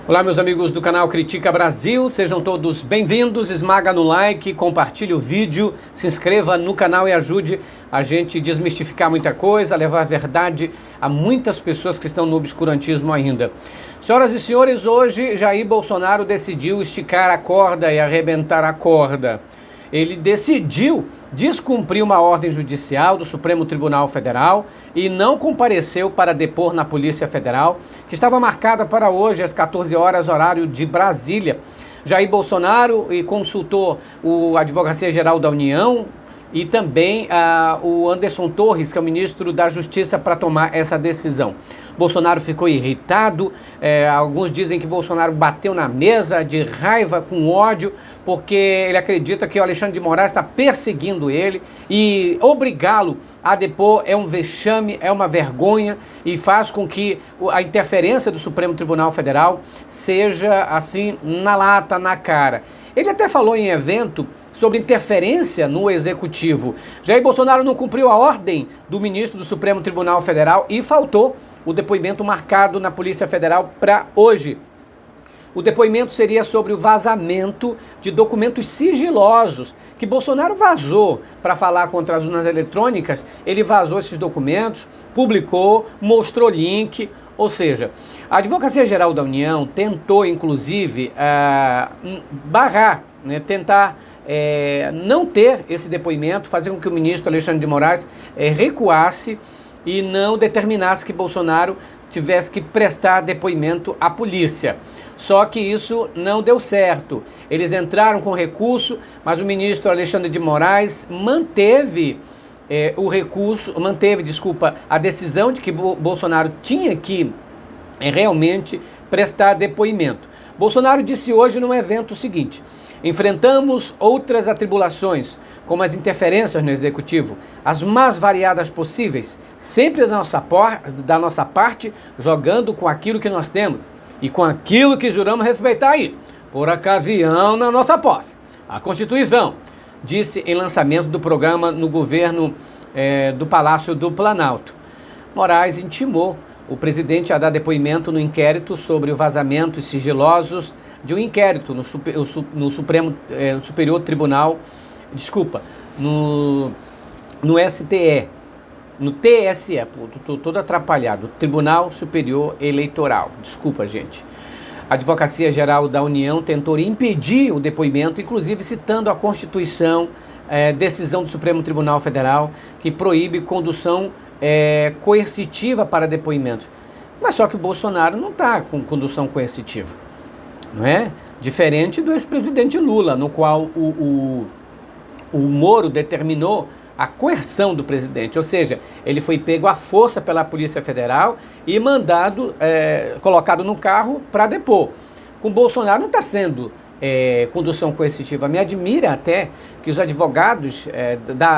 Olá, meus amigos do canal Critica Brasil, sejam todos bem-vindos. Esmaga no like, compartilhe o vídeo, se inscreva no canal e ajude a gente desmistificar muita coisa, a levar a verdade a muitas pessoas que estão no obscurantismo ainda. Senhoras e senhores, hoje Jair Bolsonaro decidiu esticar a corda e arrebentar a corda. Ele decidiu descumprir uma ordem judicial do Supremo Tribunal Federal e não compareceu para depor na Polícia Federal, que estava marcada para hoje às 14 horas, horário de Brasília. Jair Bolsonaro consultou a Advocacia Geral da União e também o Anderson Torres, que é o ministro da Justiça, para tomar essa decisão. Bolsonaro ficou irritado, alguns dizem que Bolsonaro bateu na mesa de raiva, com ódio, porque ele acredita que o Alexandre de Moraes está perseguindo ele e obrigá-lo a depor é um vexame, é uma vergonha e faz com que a interferência do Supremo Tribunal Federal seja assim, na lata, na cara. Ele até falou em evento sobre interferência no Executivo. Jair Bolsonaro não cumpriu a ordem do ministro do Supremo Tribunal Federal e faltou o depoimento marcado na Polícia Federal para hoje. O depoimento seria sobre o vazamento de documentos sigilosos que Bolsonaro vazou para falar contra as urnas eletrônicas. Ele vazou esses documentos, publicou, mostrou link, ou seja, a Advocacia Geral da União tentou, inclusive, barrar, tentar não ter esse depoimento, fazer com que o ministro Alexandre de Moraes recuasse e não determinasse que Bolsonaro tivesse que prestar depoimento à polícia. Só que isso não deu certo. Eles entraram com recurso, mas o ministro Alexandre de Moraes manteve a decisão de que Bolsonaro tinha que realmente prestar depoimento. Bolsonaro disse hoje num evento o seguinte: enfrentamos outras atribulações, como as interferências no Executivo, as mais variadas possíveis, sempre da nossa parte, jogando com aquilo que nós temos e com aquilo que juramos respeitar aí, por ocasião na nossa posse, a Constituição, disse em lançamento do programa no governo do Palácio do Planalto. Moraes intimou o presidente a dar depoimento no inquérito sobre o vazamento sigilosos de um inquérito no Superior Tribunal, no STE, no TSE, estou todo atrapalhado, Tribunal Superior Eleitoral, desculpa gente. A Advocacia Geral da União tentou impedir o depoimento, inclusive citando a Constituição, decisão do Supremo Tribunal Federal, que proíbe condução coercitiva para depoimentos. Mas só que o Bolsonaro não está com condução coercitiva, não é? Diferente do ex-presidente Lula, no qual o Moro determinou a coerção do presidente, ou seja, ele foi pego à força pela Polícia Federal e colocado no carro para depor. Com Bolsonaro não está sendo condução coercitiva. Me admira até que os advogados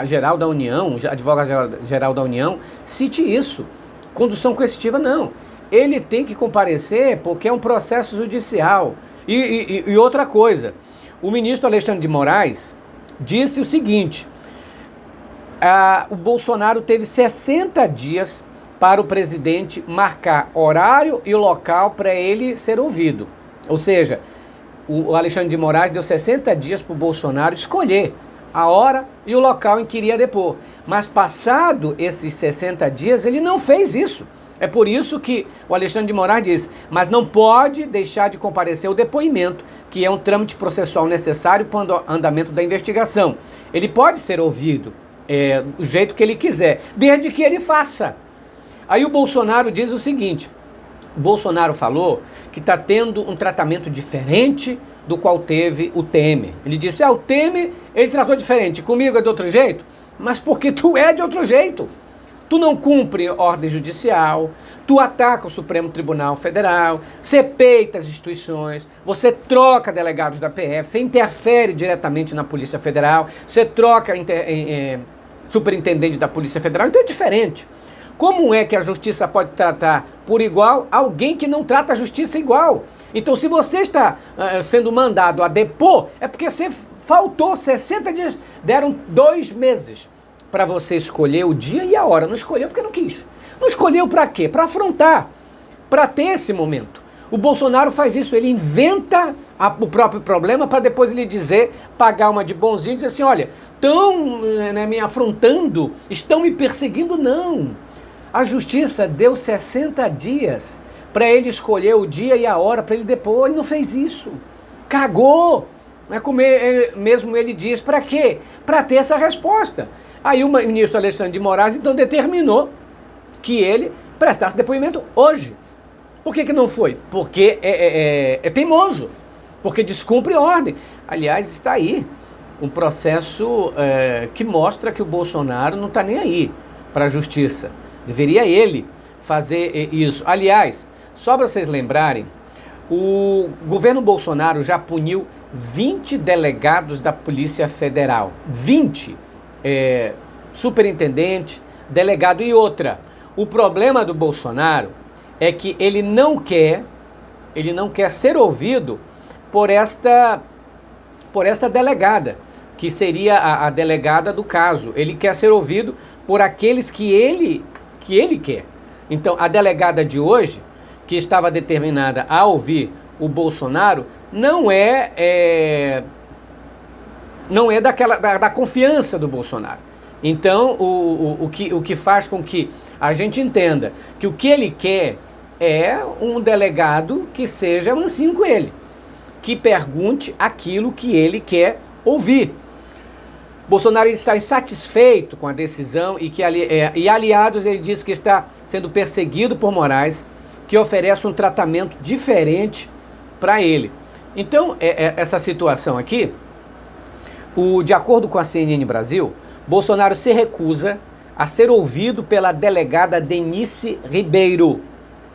Geral da União, Geral da União, cite isso. Condução coercitiva não. Ele tem que comparecer porque é um processo judicial. E outra coisa, o ministro Alexandre de Moraes disse o seguinte: o Bolsonaro teve 60 dias para o presidente marcar horário e local para ele ser ouvido. Ou seja, o Alexandre de Moraes deu 60 dias para o Bolsonaro escolher a hora e o local em que iria depor. Mas passado esses 60 dias, ele não fez isso. É por isso que o Alexandre de Moraes diz, mas não pode deixar de comparecer o depoimento, que é um trâmite processual necessário para o andamento da investigação. Ele pode ser ouvido do jeito que ele quiser, desde que ele faça. Aí o Bolsonaro diz o seguinte: o Bolsonaro falou que está tendo um tratamento diferente do qual teve o Temer. Ele disse, o Temer ele tratou diferente, comigo é de outro jeito, mas porque tu é de outro jeito. Tu não cumpre ordem judicial, tu ataca o Supremo Tribunal Federal, você peita as instituições, você troca delegados da PF, você interfere diretamente na Polícia Federal, você troca superintendente da Polícia Federal, então é diferente. Como é que a justiça pode tratar por igual alguém que não trata a justiça igual? Então, se você está sendo mandado a depor, é porque você faltou 60 dias, deram 2 meses para você escolher o dia e a hora. Não escolheu porque não quis. Não escolheu para quê? Para afrontar, para ter esse momento. O Bolsonaro faz isso, ele inventa o próprio problema para depois ele dizer, pagar uma de bonzinho e dizer assim, olha, estão me afrontando, estão me perseguindo, não. A justiça deu 60 dias para ele escolher o dia e a hora para ele depor, ele não fez isso. Cagou. É como mesmo ele diz, para quê? Para ter essa resposta. Aí o ministro Alexandre de Moraes então determinou que ele prestasse depoimento hoje. Por que não foi? Porque é teimoso, porque descumpre ordem. Aliás, está aí um processo que mostra que o Bolsonaro não está nem aí para a justiça. Deveria ele fazer isso. Aliás, só para vocês lembrarem, o governo Bolsonaro já puniu 20 delegados da Polícia Federal. 20. Superintendente, delegado e outra. O problema do Bolsonaro é que ele não quer ser ouvido por esta delegada, que seria a delegada do caso. Ele quer ser ouvido por aqueles que ele quer. Então, a delegada de hoje, que estava determinada a ouvir o Bolsonaro, não é da confiança do Bolsonaro. Então, o que faz com que a gente entenda que o que ele quer é um delegado que seja mansinho com ele, que pergunte aquilo que ele quer ouvir. Bolsonaro está insatisfeito com a decisão e aliados, ele diz que está sendo perseguido por Moraes, que oferece um tratamento diferente para ele. Então, essa situação aqui, de acordo com a CNN Brasil, Bolsonaro se recusa a ser ouvido pela delegada Denise Ribeiro,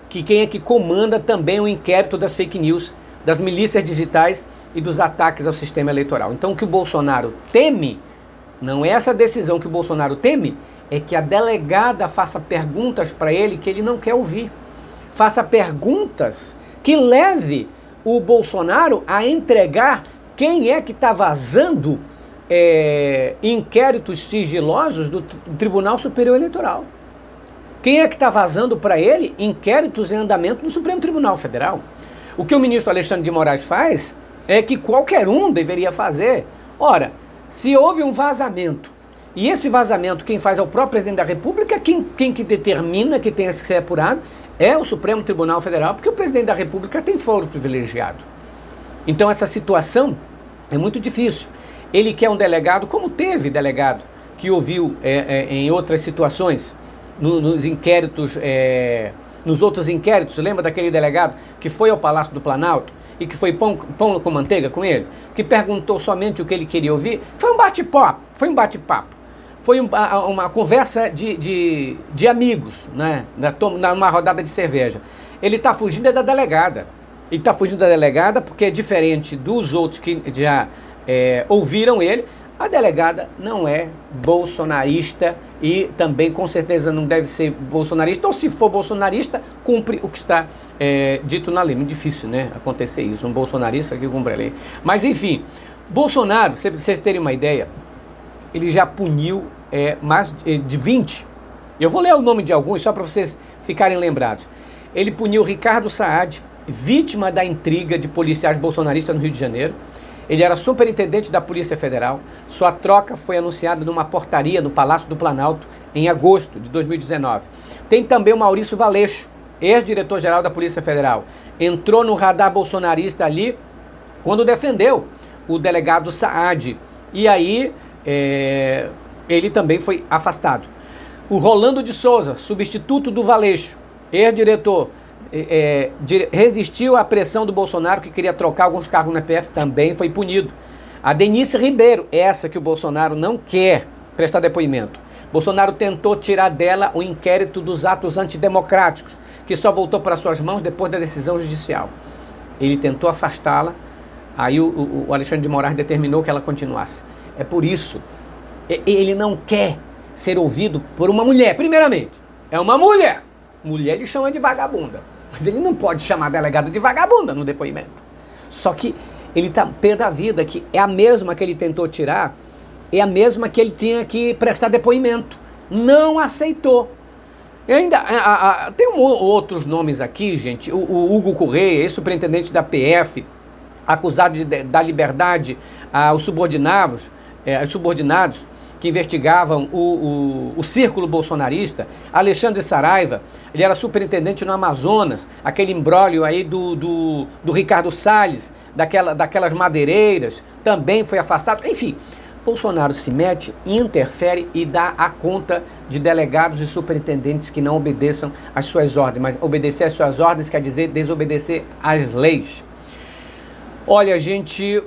que quem é que comanda também o inquérito das fake news, das milícias digitais e dos ataques ao sistema eleitoral. Então, o que o Bolsonaro teme, não é essa decisão que o Bolsonaro teme, é que a delegada faça perguntas para ele que ele não quer ouvir. Faça perguntas que leve o Bolsonaro a entregar quem é que está vazando inquéritos sigilosos do Tribunal Superior Eleitoral. Quem é que está vazando para ele inquéritos em andamento no Supremo Tribunal Federal? O que o ministro Alexandre de Moraes faz é que qualquer um deveria fazer. Ora, se houve um vazamento, e esse vazamento quem faz é o próprio presidente da República, quem que determina que tenha que ser apurado é o Supremo Tribunal Federal, porque o presidente da República tem foro privilegiado. Então essa situação é muito difícil. Ele quer um delegado, como teve delegado, que ouviu em outras situações, nos inquéritos, nos outros inquéritos, lembra daquele delegado que foi ao Palácio do Planalto e que foi pão com manteiga com ele, que perguntou somente o que ele queria ouvir? Foi um bate-papo, foi uma conversa de amigos, né? Numa rodada de cerveja. Ele está fugindo da delegada. Ele está fugindo da delegada porque é diferente dos outros que já ouviram ele. A delegada não é bolsonarista e também com certeza não deve ser bolsonarista, ou se for bolsonarista, cumpre o que está dito na lei. Muito difícil, né, acontecer isso, um bolsonarista que cumpre a lei. Mas enfim, Bolsonaro, para vocês terem uma ideia, ele já puniu mais de 20. Eu vou ler o nome de alguns só para vocês ficarem lembrados. Ele puniu Ricardo Saad, vítima da intriga de policiais bolsonaristas no Rio de Janeiro. Ele era superintendente da Polícia Federal. Sua troca foi anunciada numa portaria no Palácio do Planalto em agosto de 2019. Tem também o Maurício Valeixo, ex-diretor-geral da Polícia Federal. Entrou no radar bolsonarista ali quando defendeu o delegado Saad. E aí ele também foi afastado. O Rolando de Souza, substituto do Valeixo, ex-diretor, resistiu à pressão do Bolsonaro, que queria trocar alguns cargos na PF, também foi punido. A Denise Ribeiro, essa que o Bolsonaro não quer prestar depoimento. Bolsonaro tentou tirar dela o inquérito dos atos antidemocráticos, que só voltou para suas mãos depois da decisão judicial. Ele tentou afastá-la, aí o Alexandre de Moraes determinou que ela continuasse. É por isso, ele não quer ser ouvido por uma mulher, primeiramente. É uma mulher. Mulher ele chama de vagabunda. Mas ele não pode chamar a delegada de vagabunda no depoimento. Só que ele está pé da vida, que é a mesma que ele tentou tirar, é a mesma que ele tinha que prestar depoimento. Não aceitou. E ainda tem outros nomes aqui, gente. O Hugo Correia, ex-superintendente da PF, acusado de dar liberdade aos subordinados que investigavam o círculo bolsonarista. Alexandre Saraiva, ele era superintendente no Amazonas, aquele imbróglio aí do Ricardo Salles, daquelas madeireiras, também foi afastado. Enfim, Bolsonaro se mete, interfere e dá a conta de delegados e superintendentes que não obedeçam às suas ordens. Mas obedecer às suas ordens quer dizer desobedecer às leis. Olha, gente,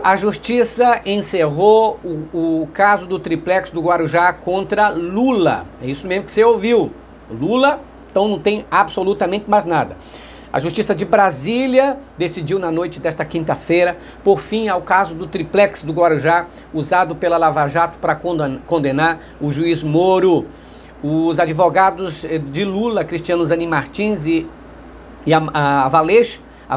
a justiça encerrou o caso do triplex do Guarujá contra Lula. É isso mesmo que você ouviu. Lula, então não tem absolutamente mais nada. A Justiça de Brasília decidiu na noite desta quinta-feira por fim ao caso do triplex do Guarujá, usado pela Lava Jato para condenar o juiz Moro. Os advogados de Lula, Cristiano Zanin Martins e a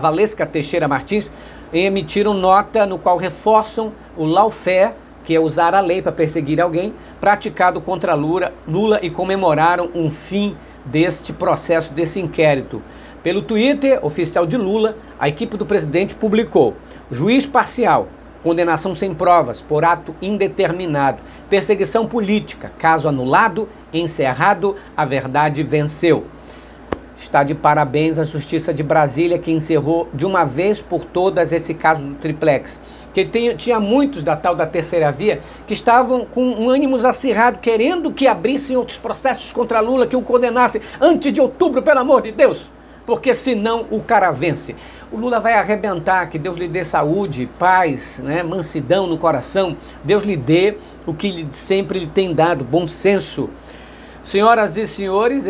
Valesca Teixeira Martins, emitiram nota no qual reforçam o lawfare, que é usar a lei para perseguir alguém, praticado contra Lula e comemoraram um fim deste processo, desse inquérito. Pelo Twitter oficial de Lula, a equipe do presidente publicou: juiz parcial, condenação sem provas, por ato indeterminado, perseguição política, caso anulado, encerrado, a verdade venceu. Está de parabéns a Justiça de Brasília, que encerrou de uma vez por todas esse caso do triplex. Que tinha muitos da tal da terceira via que estavam com um ânimo acirrado, querendo que abrissem outros processos contra Lula, que o condenassem antes de outubro, pelo amor de Deus. Porque senão o cara vence. O Lula vai arrebentar, que Deus lhe dê saúde, paz, né, mansidão no coração. Deus lhe dê o que sempre lhe tem dado, bom senso. Senhoras e senhores,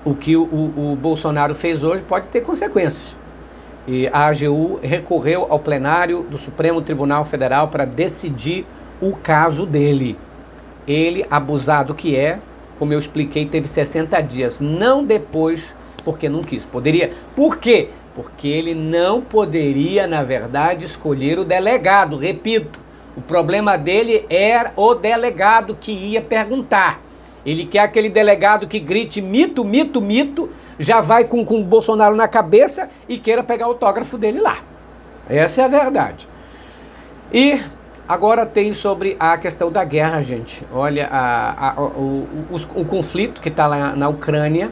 o que o Bolsonaro fez hoje pode ter consequências. E a AGU recorreu ao plenário do Supremo Tribunal Federal para decidir o caso dele. Ele, abusado que é, como eu expliquei, teve 60 dias, não depois, porque não quis. Poderia. Por quê? Porque ele não poderia, na verdade, escolher o delegado. Repito, o problema dele era o delegado que ia perguntar. Ele quer aquele delegado que grite mito, mito, mito, já vai com o Bolsonaro na cabeça e queira pegar o autógrafo dele lá. Essa é a verdade. E agora tem sobre a questão da guerra, gente. Olha, o conflito que está lá na Ucrânia,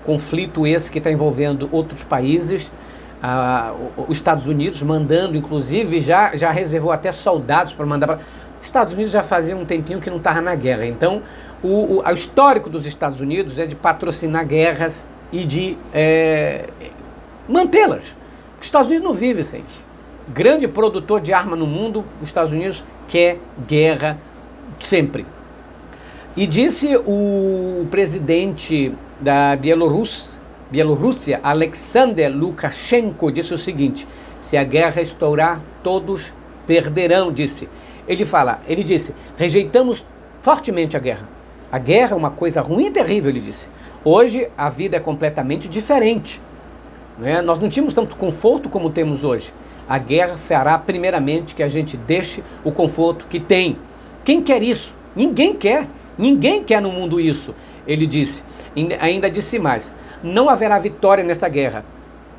conflito esse que está envolvendo outros países, os Estados Unidos mandando, inclusive, já reservou até soldados para mandar para... Os Estados Unidos já fazia um tempinho que não estava na guerra, então o histórico dos Estados Unidos é de patrocinar guerras e de mantê-las. Os Estados Unidos não vivem sem isso. Grande produtor de arma no mundo, os Estados Unidos quer guerra sempre. E disse o presidente da Bielorrússia, Alexander Lukashenko, disse o seguinte: se a guerra estourar, todos perderão, disse. Ele disse, rejeitamos fortemente a guerra. A guerra é uma coisa ruim e terrível, ele disse. Hoje a vida é completamente diferente, né? Nós não tínhamos tanto conforto como temos hoje. A guerra fará primeiramente que a gente deixe o conforto que tem. Quem quer isso? Ninguém quer. Ninguém quer no mundo isso. Ele disse, ainda disse mais, não haverá vitória nessa guerra.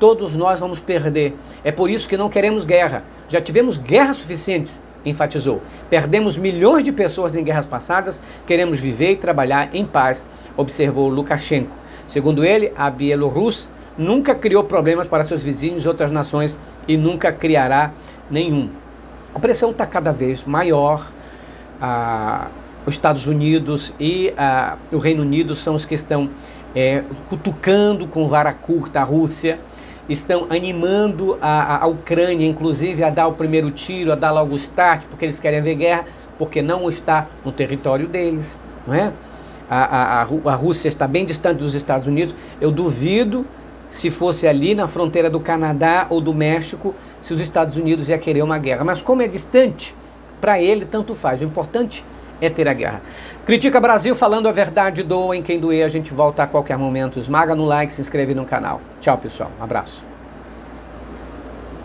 Todos nós vamos perder. É por isso que não queremos guerra. Já tivemos guerras suficientes, enfatizou. Perdemos milhões de pessoas em guerras passadas, queremos viver e trabalhar em paz, observou Lukashenko. Segundo ele, a Bielorrússia nunca criou problemas para seus vizinhos e outras nações e nunca criará nenhum. A pressão está cada vez maior. Os Estados Unidos e o Reino Unido são os que estão cutucando com vara curta a Rússia, estão animando a Ucrânia, inclusive, a dar o primeiro tiro, a dar logo o start, porque eles querem ver guerra, porque não está no território deles, não é? A Rússia está bem distante dos Estados Unidos. Eu duvido, se fosse ali na fronteira do Canadá ou do México, se os Estados Unidos ia querer uma guerra. Mas como é distante, para ele tanto faz. O importante é ter a guerra. Critica Brasil, falando a verdade, doa em quem doer. A gente volta a qualquer momento. Esmaga no like, se inscreve no canal. Tchau, pessoal. Um abraço.